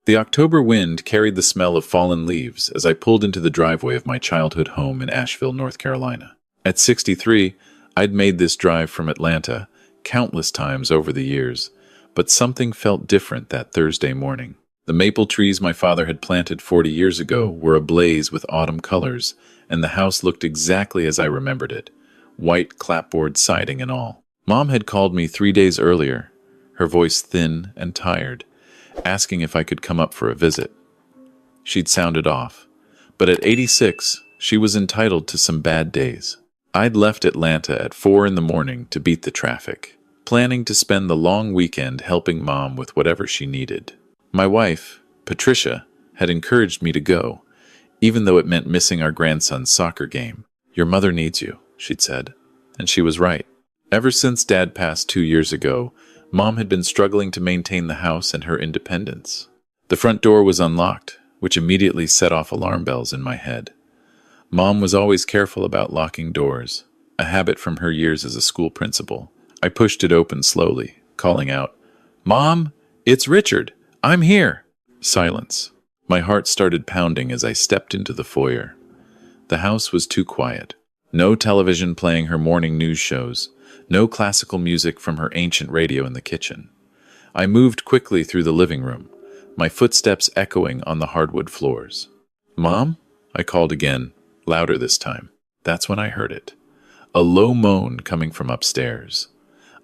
The October wind carried the smell of fallen leaves as I pulled into the driveway of my childhood home in Asheville, North Carolina. At 63, I'd made this drive from Atlanta countless times over the years, but something felt different that Thursday morning. The maple trees my father had planted 40 years ago were ablaze with autumn colors, and the house looked exactly as I remembered it, white clapboard siding and all. Mom had called me 3 days earlier, her voice thin and tired, asking if I could come up for a visit. She'd sounded off, but at 86, she was entitled to some bad days. I'd left Atlanta at 4 in the morning to beat the traffic, planning to spend the long weekend helping Mom with whatever she needed. My wife, Patricia, had encouraged me to go, even though it meant missing our grandson's soccer game. "Your mother needs you," she'd said, and she was right. Ever since Dad passed 2 years ago, Mom had been struggling to maintain the house and her independence. The front door was unlocked, which immediately set off alarm bells in my head. Mom was always careful about locking doors, a habit from her years as a school principal. I pushed it open slowly, calling out, "Mom, it's Richard. I'm here." Silence. My heart started pounding as I stepped into the foyer. The house was too quiet. No television playing her morning news shows. No classical music from her ancient radio in the kitchen. I moved quickly through the living room, my footsteps echoing on the hardwood floors. "Mom?" I called again, louder this time. That's when I heard it. A low moan coming from upstairs.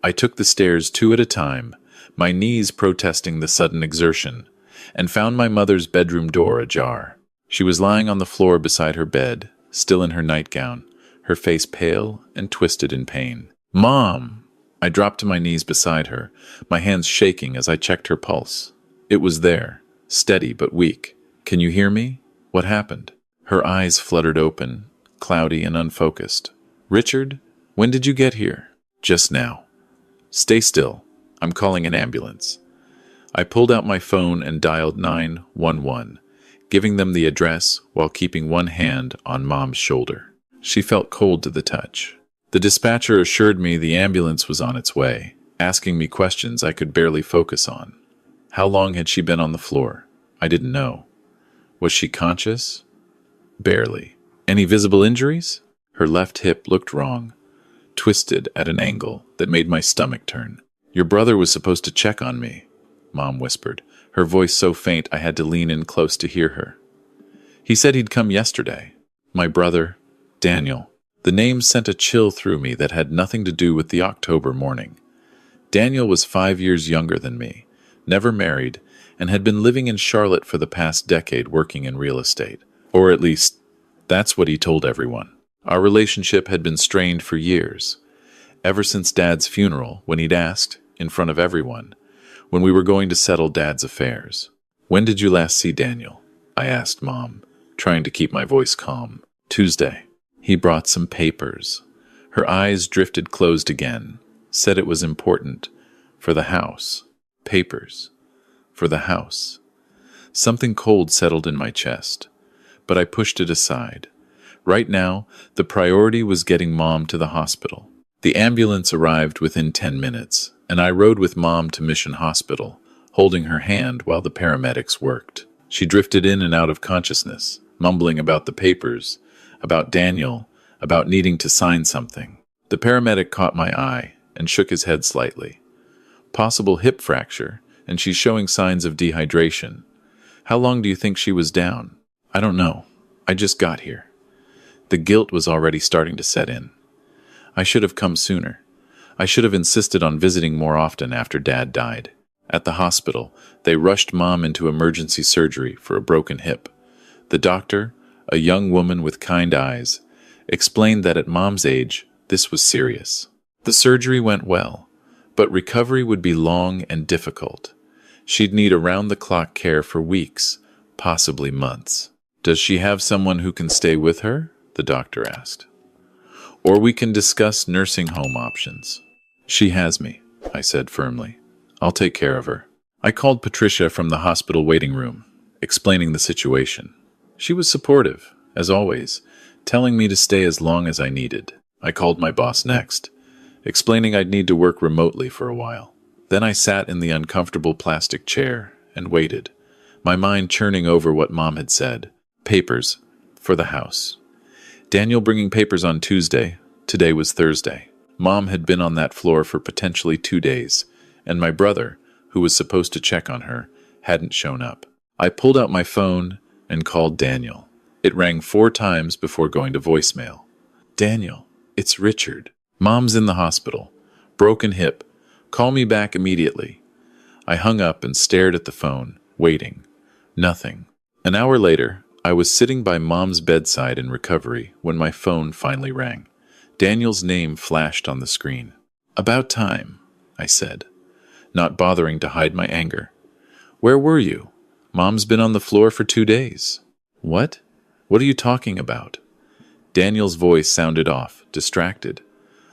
I took the stairs 2 at a time, my knees protesting the sudden exertion, and found my mother's bedroom door ajar. She was lying on the floor beside her bed, still in her nightgown, her face pale and twisted in pain. "Mom!" I dropped to my knees beside her, my hands shaking as I checked her pulse. It was there, steady but weak. "Can you hear me? What happened?" Her eyes fluttered open, cloudy and unfocused. "Richard, when did you get here?" "Just now." "Stay still. I'm calling an ambulance." I pulled out my phone and dialed 911, giving them the address while keeping one hand on Mom's shoulder. She felt cold to the touch. The dispatcher assured me the ambulance was on its way, asking me questions I could barely focus on. How long had she been on the floor? I didn't know. Was she conscious? Barely. Any visible injuries? Her left hip looked wrong, twisted at an angle that made my stomach turn. "Your brother was supposed to check on me," Mom whispered, her voice so faint I had to lean in close to hear her. "He said he'd come yesterday." My brother, Daniel. The name sent a chill through me that had nothing to do with the October morning. Daniel was 5 years younger than me, never married, and had been living in Charlotte for the past decade working in real estate. Or at least, that's what he told everyone. Our relationship had been strained for years, ever since Dad's funeral, when he'd asked, in front of everyone, when we were going to settle Dad's affairs. "When did you last see Daniel?" I asked Mom, trying to keep my voice calm. "Tuesday. He brought some papers." Her eyes drifted closed again, said it was important. "For the house. Papers. For the house." Something cold settled in my chest, but I pushed it aside. Right now, the priority was getting Mom to the hospital. The ambulance arrived within 10 minutes, and I rode with Mom to Mission Hospital, holding her hand while the paramedics worked. She drifted in and out of consciousness, mumbling about the papers, about Daniel, about needing to sign something. The paramedic caught my eye and shook his head slightly. "Possible hip fracture, and she's showing signs of dehydration. How long do you think she was down?" "I don't know. I just got here." The guilt was already starting to set in. I should have come sooner. I should have insisted on visiting more often after Dad died. At the hospital, they rushed Mom into emergency surgery for a broken hip. The doctor, a young woman with kind eyes, explained that at Mom's age, this was serious. The surgery went well, but recovery would be long and difficult. She'd need around-the-clock care for weeks, possibly months. "Does she have someone who can stay with her?" the doctor asked. "Or we can discuss nursing home options." "She has me," I said firmly. "I'll take care of her." I called Patricia from the hospital waiting room, explaining the situation. She was supportive, as always, telling me to stay as long as I needed. I called my boss next, explaining I'd need to work remotely for a while. Then I sat in the uncomfortable plastic chair and waited, my mind churning over what Mom had said. Papers. For the house. Daniel bringing papers on Tuesday. Today was Thursday. Mom had been on that floor for potentially 2 days, and my brother, who was supposed to check on her, hadn't shown up. I pulled out my phone and called Daniel. It rang 4 times before going to voicemail. Daniel, it's Richard. Mom's in the hospital. Broken hip. Call me back immediately. I hung up and stared at the phone, waiting. Nothing. An hour later, I was sitting by Mom's bedside in recovery when my phone finally rang. Daniel's name flashed on the screen. About time, I said, not bothering to hide my anger. Where were you? Mom's been on the floor for 2 days. What? What are you talking about? Daniel's voice sounded off, distracted.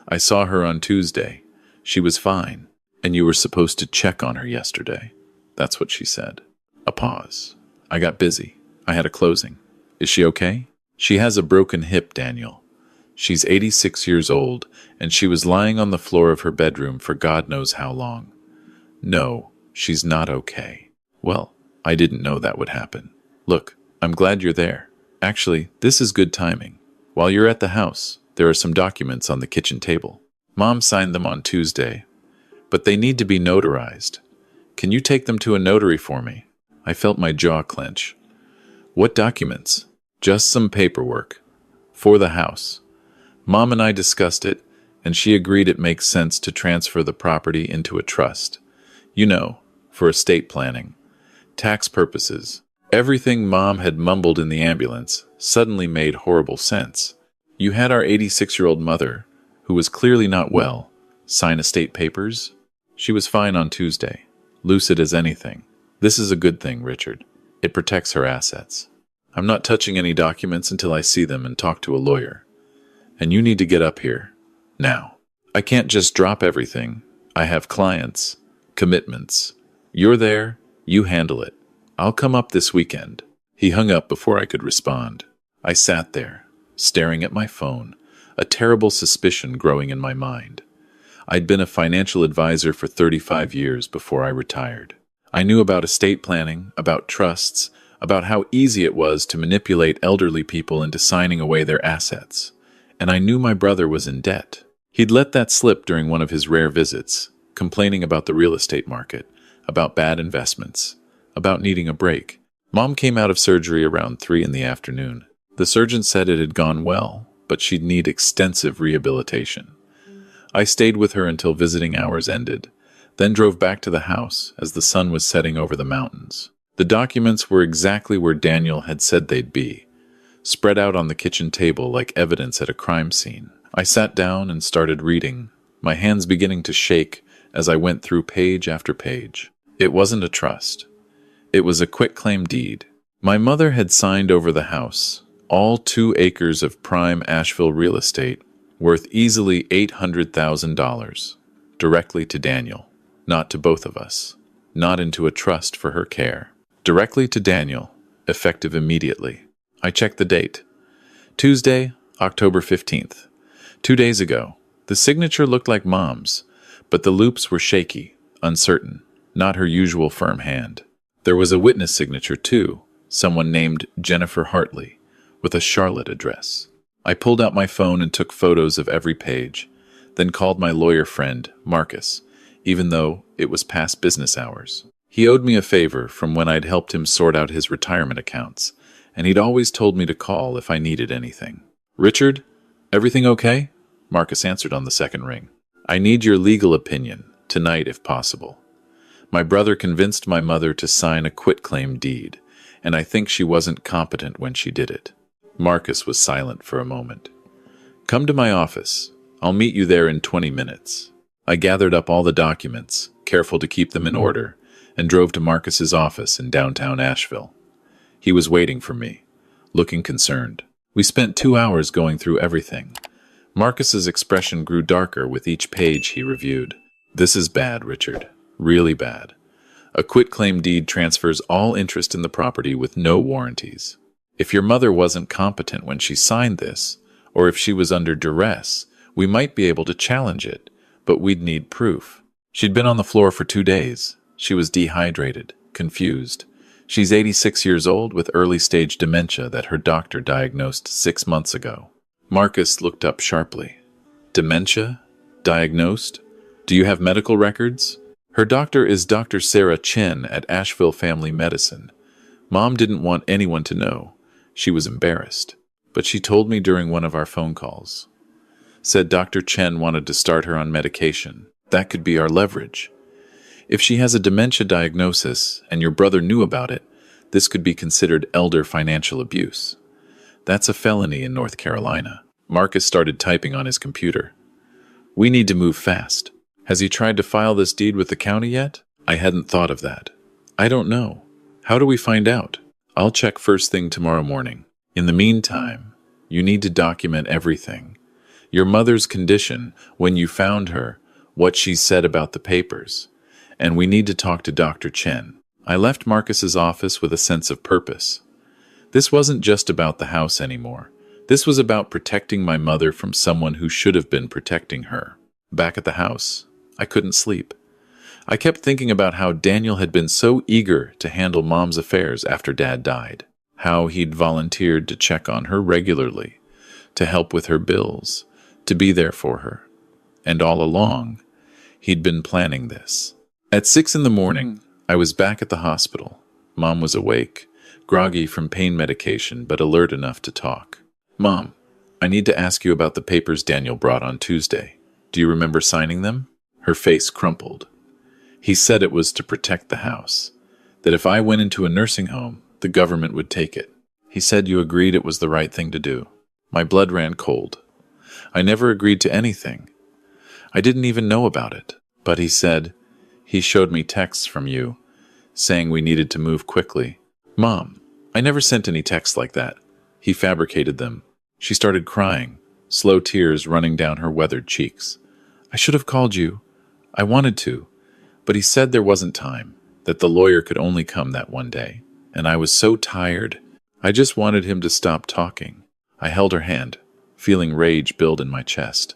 I saw her on Tuesday. She was fine, and you were supposed to check on her yesterday. That's what she said. A pause. I got busy. I had a closing. Is she okay? She has a broken hip, Daniel. She's 86 years old, and she was lying on the floor of her bedroom for God knows how long. No, she's not okay. Well, I didn't know that would happen. Look, I'm glad you're there. Actually, this is good timing. While you're at the house, there are some documents on the kitchen table. Mom signed them on Tuesday, but they need to be notarized. Can you take them to a notary for me? I felt my jaw clench. What documents? Just some paperwork. For the house. Mom and I discussed it, and she agreed it makes sense to transfer the property into a trust. You know, for estate planning. Tax purposes. Everything Mom had mumbled in the ambulance suddenly made horrible sense. You had our 86-year-old mother, who was clearly not well, sign estate papers? She was fine on Tuesday, lucid as anything. This is a good thing, Richard. It protects her assets. I'm not touching any documents until I see them and talk to a lawyer. And you need to get up here. Now. I can't just drop everything. I have clients, commitments. You're there, you handle it. I'll come up this weekend. He hung up before I could respond. I sat there, staring at my phone, a terrible suspicion growing in my mind. I'd been a financial advisor for 35 years before I retired. I knew about estate planning, about trusts, about how easy it was to manipulate elderly people into signing away their assets. And I knew my brother was in debt. He'd let that slip during one of his rare visits, complaining about the real estate market, about bad investments, about needing a break. Mom came out of surgery around 3 in the afternoon. The surgeon said it had gone well, but she'd need extensive rehabilitation. I stayed with her until visiting hours ended, then drove back to the house as the sun was setting over the mountains. The documents were exactly where Daniel had said they'd be, spread out on the kitchen table like evidence at a crime scene. I sat down and started reading, my hands beginning to shake as I went through page after page. It wasn't a trust. It was a quitclaim deed. My mother had signed over the house, all 2 acres of prime Asheville real estate, worth easily $800,000, directly to Daniel, not to both of us, not into a trust for her care. Directly to Daniel, effective immediately. I checked the date. Tuesday, October 15th. 2 days ago. The signature looked like Mom's, but the loops were shaky, uncertain, not her usual firm hand. There was a witness signature, too, someone named Jennifer Hartley, with a Charlotte address. I pulled out my phone and took photos of every page, then called my lawyer friend, Marcus, even though it was past business hours. He owed me a favor from when I'd helped him sort out his retirement accounts, and he'd always told me to call if I needed anything. Richard, everything okay? Marcus answered on the second ring. I need your legal opinion, tonight if possible. My brother convinced my mother to sign a quitclaim deed, and I think she wasn't competent when she did it. Marcus was silent for a moment. Come to my office. I'll meet you there in 20 minutes. I gathered up all the documents, careful to keep them in order, and drove to Marcus's office in downtown Asheville. He was waiting for me, looking concerned. We spent 2 hours going through everything. Marcus's expression grew darker with each page he reviewed. This is bad, Richard. Really bad. A quitclaim deed transfers all interest in the property with no warranties. If your mother wasn't competent when she signed this, or if she was under duress, we might be able to challenge it, but we'd need proof. She'd been on the floor for 2 days. She was dehydrated, confused. She's 86 years old with early-stage dementia that her doctor diagnosed 6 months ago. Marcus looked up sharply. Dementia? Diagnosed? Do you have medical records? Her doctor is Dr. Sarah Chen at Asheville Family Medicine. Mom didn't want anyone to know. She was embarrassed. But she told me during one of our phone calls. Said Dr. Chen wanted to start her on medication. That could be our leverage. If she has a dementia diagnosis and your brother knew about it, this could be considered elder financial abuse. That's a felony in North Carolina. Marcus started typing on his computer. We need to move fast. Has he tried to file this deed with the county yet? I hadn't thought of that. I don't know. How do we find out? I'll check first thing tomorrow morning. In the meantime, you need to document everything. Your mother's condition, when you found her, what she said about the papers. And we need to talk to Dr. Chen. I left Marcus's office with a sense of purpose. This wasn't just about the house anymore. This was about protecting my mother from someone who should have been protecting her. Back at the house, I couldn't sleep. I kept thinking about how Daniel had been so eager to handle Mom's affairs after Dad died. How he'd volunteered to check on her regularly, to help with her bills, to be there for her. And all along, he'd been planning this. At 6 in the morning, I was back at the hospital. Mom was awake, groggy from pain medication, but alert enough to talk. Mom, I need to ask you about the papers Daniel brought on Tuesday. Do you remember signing them? Her face crumpled. He said it was to protect the house, that if I went into a nursing home, the government would take it. He said you agreed it was the right thing to do. My blood ran cold. I never agreed to anything. I didn't even know about it. But he said, he showed me texts from you, saying we needed to move quickly. Mom, I never sent any texts like that. He fabricated them. She started crying, slow tears running down her weathered cheeks. I should have called you. I wanted to. But he said there wasn't time, that the lawyer could only come that one day. And I was so tired. I just wanted him to stop talking. I held her hand, feeling rage build in my chest.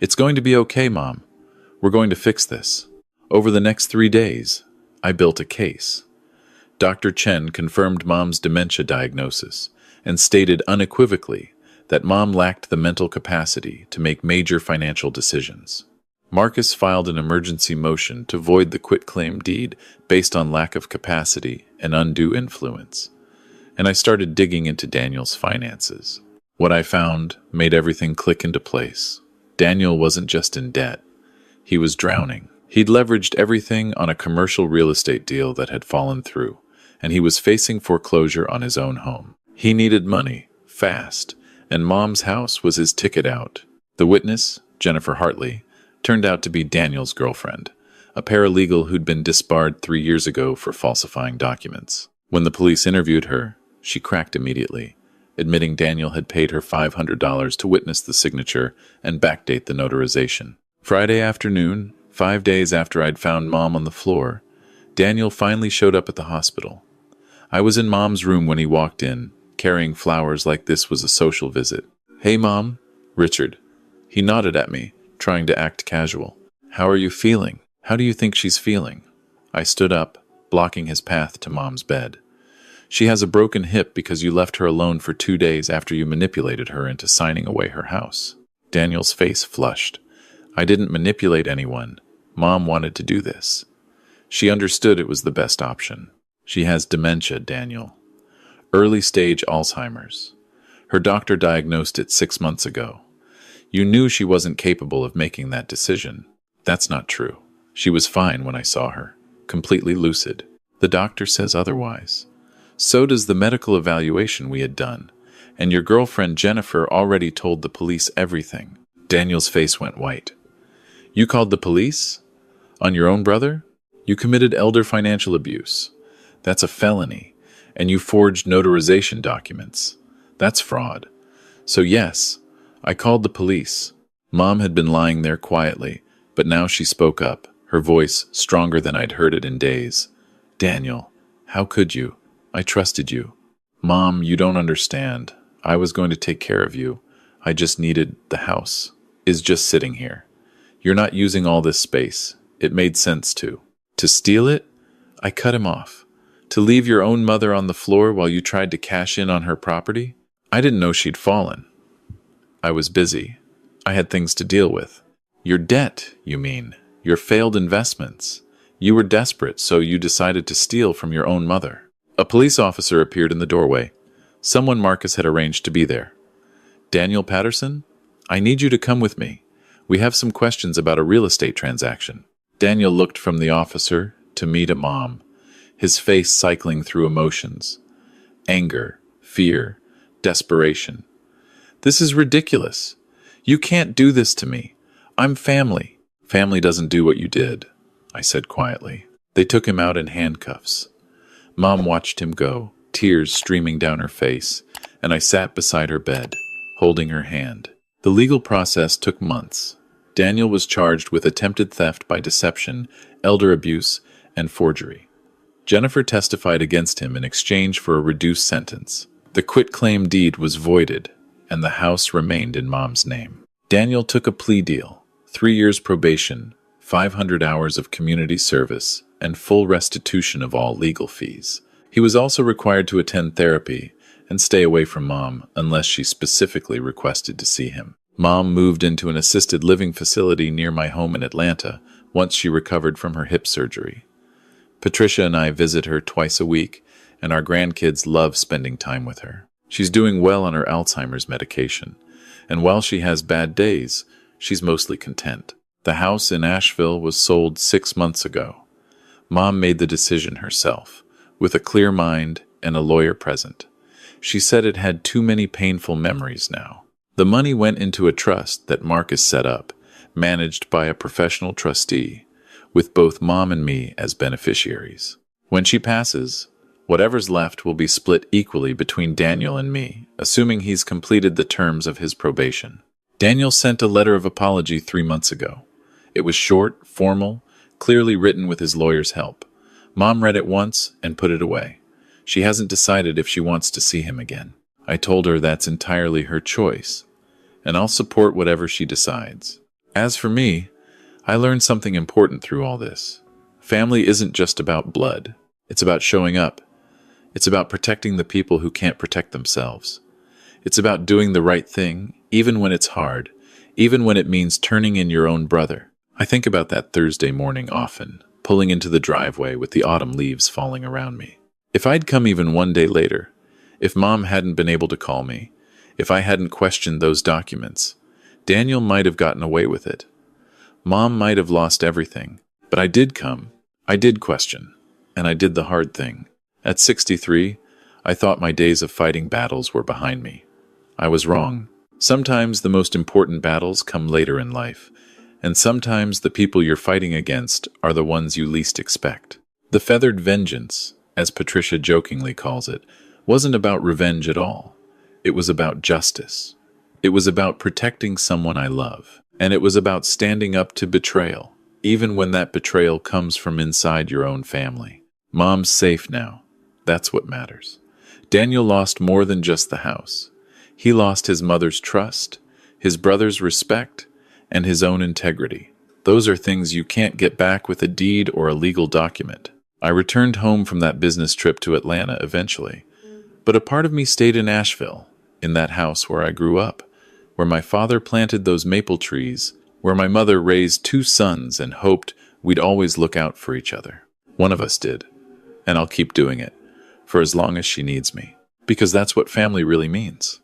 It's going to be okay, Mom. We're going to fix this. Over the next 3 days, I built a case. Dr. Chen confirmed Mom's dementia diagnosis and stated unequivocally that Mom lacked the mental capacity to make major financial decisions. Marcus filed an emergency motion to void the quitclaim deed based on lack of capacity and undue influence. And I started digging into Daniel's finances. What I found made everything click into place. Daniel wasn't just in debt. He was drowning. He'd leveraged everything on a commercial real estate deal that had fallen through, and he was facing foreclosure on his own home. He needed money, fast, and Mom's house was his ticket out. The witness, Jennifer Hartley, turned out to be Daniel's girlfriend, a paralegal who'd been disbarred 3 years ago for falsifying documents. When the police interviewed her, she cracked immediately, admitting Daniel had paid her $500 to witness the signature and backdate the notarization. Friday afternoon, 5 days after I'd found Mom on the floor, Daniel finally showed up at the hospital. I was in Mom's room when he walked in, carrying flowers like this was a social visit. Hey, Mom. Richard. He nodded at me, trying to act casual. How are you feeling? How do you think she's feeling? I stood up, blocking his path to Mom's bed. She has a broken hip because you left her alone for 2 days after you manipulated her into signing away her house. Daniel's face flushed. I didn't manipulate anyone. Mom wanted to do this. She understood it was the best option. She has dementia, Daniel. Early-stage Alzheimer's. Her doctor diagnosed it 6 months ago. You knew she wasn't capable of making that decision. That's not true. She was fine when I saw her, completely lucid. The doctor says otherwise. So does the medical evaluation we had done, and your girlfriend Jennifer already told the police everything. Daniel's face went white. You called the police? On your own brother? You committed elder financial abuse. That's a felony, and you forged notarization documents. That's fraud. So yes, I called the police. Mom had been lying there quietly, but now she spoke up, her voice stronger than I'd heard it in days. Daniel, how could you? I trusted you. Mom, you don't understand. I was going to take care of you. I just needed the house. Is just sitting here. You're not using all this space. It made sense to. To steal it? I cut him off. To leave your own mother on the floor while you tried to cash in on her property? I didn't know she'd fallen. I was busy. I had things to deal with. Your debt, you mean. Your failed investments. You were desperate, so you decided to steal from your own mother. A police officer appeared in the doorway. Someone Marcus had arranged to be there. Daniel Patterson? I need you to come with me. We have some questions about a real estate transaction. Daniel looked from the officer to me to Mom, his face cycling through emotions. Anger, fear, desperation. This is ridiculous. You can't do this to me. I'm family. Family doesn't do what you did, I said quietly. They took him out in handcuffs. Mom watched him go, tears streaming down her face, and I sat beside her bed, holding her hand. The legal process took months. Daniel was charged with attempted theft by deception, elder abuse, and forgery. Jennifer testified against him in exchange for a reduced sentence. The quitclaim deed was voided, and the house remained in Mom's name. Daniel took a plea deal, 3 years probation, 500 hours of community service, and full restitution of all legal fees. He was also required to attend therapy and stay away from Mom unless she specifically requested to see him. Mom moved into an assisted living facility near my home in Atlanta once she recovered from her hip surgery. Patricia and I visit her twice a week, and our grandkids love spending time with her. She's doing well on her Alzheimer's medication, and while she has bad days, she's mostly content. The house in Asheville was sold 6 months ago. Mom made the decision herself, with a clear mind and a lawyer present. She said it had too many painful memories now. The money went into a trust that Marcus set up, managed by a professional trustee, with both Mom and me as beneficiaries. When she passes, whatever's left will be split equally between Daniel and me, assuming he's completed the terms of his probation. Daniel sent a letter of apology 3 months ago. It was short, formal, clearly written with his lawyer's help. Mom read it once and put it away. She hasn't decided if she wants to see him again. I told her that's entirely her choice, and I'll support whatever she decides. As for me, I learned something important through all this. Family isn't just about blood. It's about showing up. It's about protecting the people who can't protect themselves. It's about doing the right thing, even when it's hard, even when it means turning in your own brother. I think about that Thursday morning often, pulling into the driveway with the autumn leaves falling around me. If I'd come even one day later, if Mom hadn't been able to call me, if I hadn't questioned those documents, Daniel might have gotten away with it. Mom might have lost everything, but I did come. I did question, and I did the hard thing. At 63, I thought my days of fighting battles were behind me. I was wrong. Sometimes the most important battles come later in life, and sometimes the people you're fighting against are the ones you least expect. The feathered vengeance, as Patricia jokingly calls it, wasn't about revenge at all. It was about justice. It was about protecting someone I love. And it was about standing up to betrayal, even when that betrayal comes from inside your own family. Mom's safe now. That's what matters. Daniel lost more than just the house. He lost his mother's trust, his brother's respect, and his own integrity. Those are things you can't get back with a deed or a legal document. I returned home from that business trip to Atlanta eventually, but a part of me stayed in Asheville, in that house where I grew up, where my father planted those maple trees, where my mother raised 2 sons and hoped we'd always look out for each other. One of us did, and I'll keep doing it, for as long as she needs me, because that's what family really means.